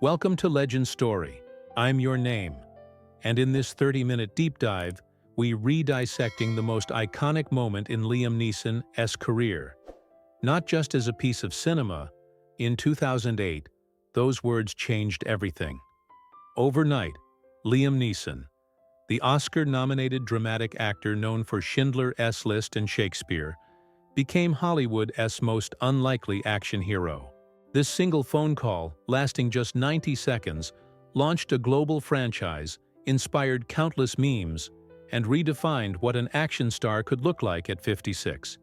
Welcome to Legend Story. I'm your name. And in this 30-minute deep dive, we re-dissecting the most iconic moment in Liam Neeson's career. Not just as a piece of cinema, in 2008, those words changed everything. Overnight, Liam Neeson, the Oscar-nominated dramatic actor known for Schindler's List and Shakespeare, became Hollywood's most unlikely action hero. This single phone call, lasting just 90 seconds, launched a global franchise, inspired countless memes, and redefined what an action star could look like at 56.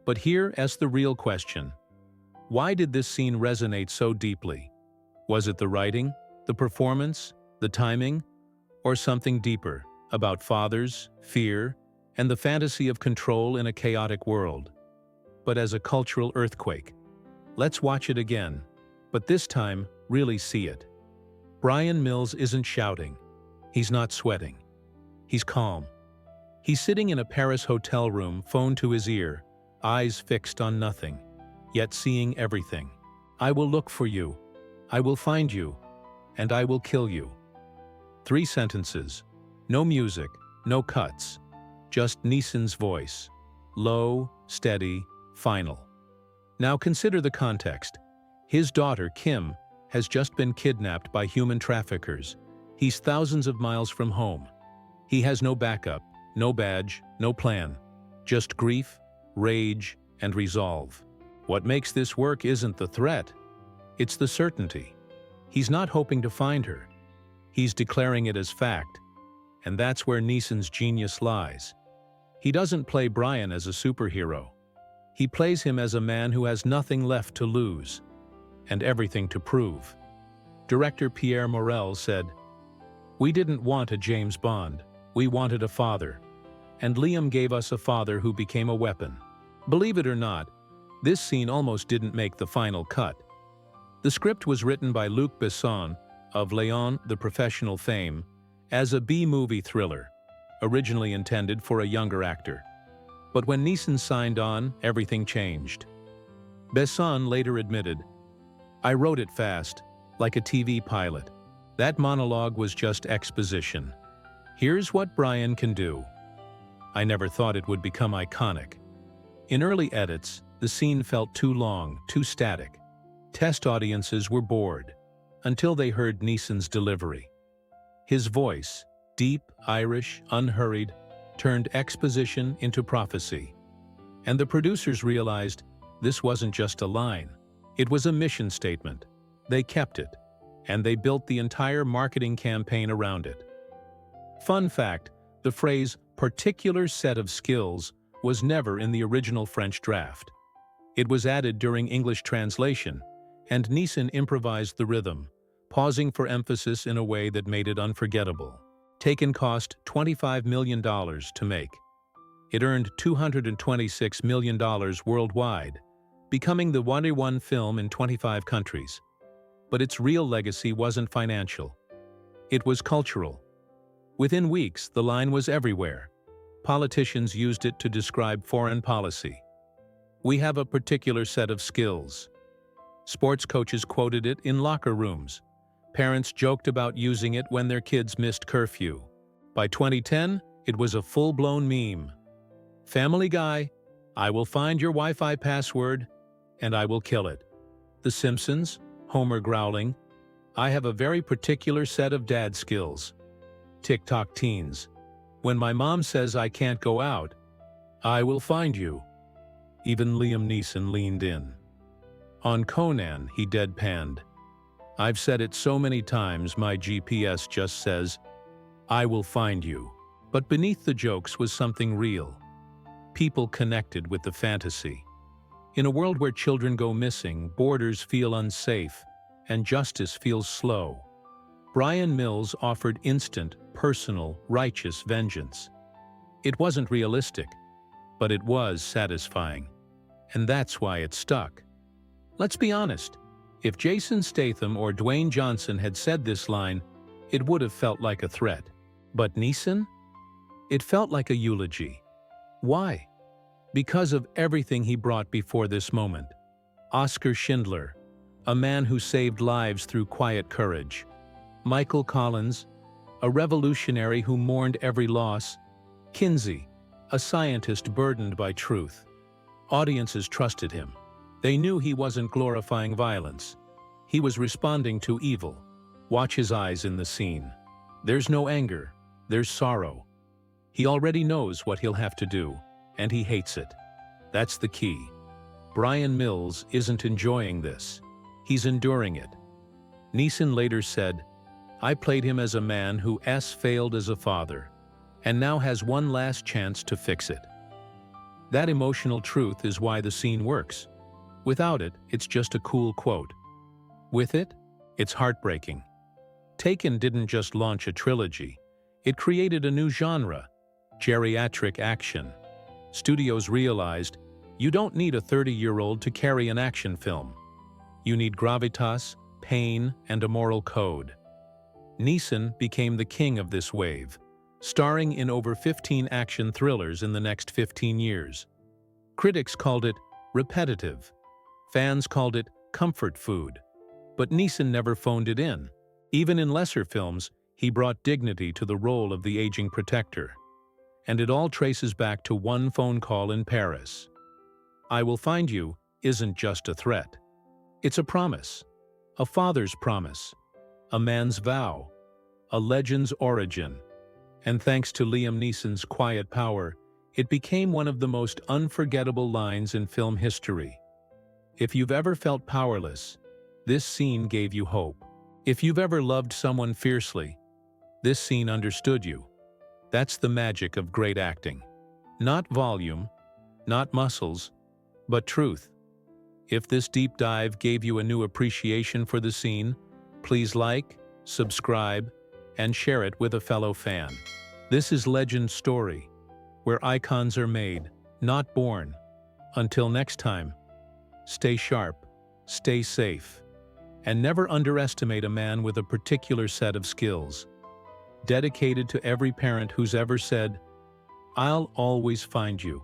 But here's the real question. Why did this scene resonate so deeply? Was it the writing, the performance, the timing, or something deeper, about fathers, fear, and the fantasy of control in a chaotic world? But as a cultural earthquake, let's watch it again, but this time, really see it. Brian Mills isn't shouting. He's not sweating. He's calm. He's sitting in a Paris hotel room, phone to his ear, eyes fixed on nothing, yet seeing everything. I will look for you. I will find you. And I will kill you. 3 sentences. No music, no cuts. Just Neeson's voice. Low, steady, final. Now consider the context. His daughter, Kim, has just been kidnapped by human traffickers. He's thousands of miles from home. He has no backup, no badge, no plan. Just grief, rage, and resolve. What makes this work isn't the threat. It's the certainty. He's not hoping to find her. He's declaring it as fact. And that's where Neeson's genius lies. He doesn't play Brian as a superhero. He plays him as a man who has nothing left to lose, and everything to prove. Director Pierre Morel said, "We didn't want a James Bond, we wanted a father. And Liam gave us a father who became a weapon." Believe it or not, this scene almost didn't make the final cut. The script was written by Luc Besson of Léon the Professional fame as a B-movie thriller, originally intended for a younger actor. But when Neeson signed on, everything changed. Besson later admitted, "I wrote it fast, like a TV pilot. That monologue was just exposition. Here's what Brian can do." I never thought it would become iconic. In early edits, the scene felt too long, too static. Test audiences were bored, until they heard Neeson's delivery. His voice, deep, Irish, unhurried, turned exposition into prophecy. And the producers realized this wasn't just a line. It was a mission statement. They kept it, and they built the entire marketing campaign around it. Fun fact, the phrase "particular set of skills" was never in the original French draft. It was added during English translation, and Neeson improvised the rhythm, pausing for emphasis in a way that made it unforgettable. Taken cost $25 million to make. It earned $226 million worldwide, becoming the #1 film in 25 countries. But its real legacy wasn't financial. It was cultural. Within weeks, the line was everywhere. Politicians used it to describe foreign policy. "We have a particular set of skills." Sports coaches quoted it in locker rooms. Parents joked about using it when their kids missed curfew. By 2010, it was a full-blown meme. Family Guy, "I will find your Wi-Fi password, and I will kill it." The Simpsons, Homer growling, "I have a very particular set of dad skills." TikTok teens, "When my mom says I can't go out, I will find you." Even Liam Neeson leaned in. On Conan, he deadpanned, "I've said it so many times my GPS just says, I will find you." But beneath the jokes was something real. People connected with the fantasy. In a world where children go missing, borders feel unsafe, and justice feels slow, Brian Mills offered instant, personal, righteous vengeance. It wasn't realistic, but it was satisfying. And that's why it stuck. Let's be honest. If Jason Statham or Dwayne Johnson had said this line, it would have felt like a threat. But Neeson? It felt like a eulogy. Why? Because of everything he brought before this moment. Schindler, a man who saved lives through quiet courage. Michael Collins, a revolutionary who mourned every loss. Kinsey, a scientist burdened by truth. Audiences trusted him. They knew he wasn't glorifying violence. He was responding to evil. Watch his eyes in the scene. There's no anger, there's sorrow. He already knows what he'll have to do, and he hates it. That's the key. Brian Mills isn't enjoying this. He's enduring it. Neeson later said, "I played him as a man who failed as a father, and now has one last chance to fix it." That emotional truth is why the scene works. Without it, it's just a cool quote. With it, it's heartbreaking. Taken didn't just launch a trilogy. It created a new genre, geriatric action. Studios realized, you don't need a 30-year-old to carry an action film. You need gravitas, pain, and a moral code. Neeson became the king of this wave, starring in over 15 action thrillers in the next 15 years. Critics called it repetitive. Fans called it comfort food. But Neeson never phoned it in. Even in lesser films, he brought dignity to the role of the aging protector. And it all traces back to one phone call in Paris. "I will find you" isn't just a threat. It's a promise. A father's promise. A man's vow. A legend's origin. And thanks to Liam Neeson's quiet power, it became one of the most unforgettable lines in film history. If you've ever felt powerless, this scene gave you hope. If you've ever loved someone fiercely, this scene understood you. That's the magic of great acting. Not volume, not muscles, but truth. If this deep dive gave you a new appreciation for the scene, please like, subscribe, and share it with a fellow fan. This is Legend Story, where icons are made, not born. Until next time, stay sharp, stay safe, and never underestimate a man with a particular set of skills. Dedicated to every parent who's ever said, "I'll always find you."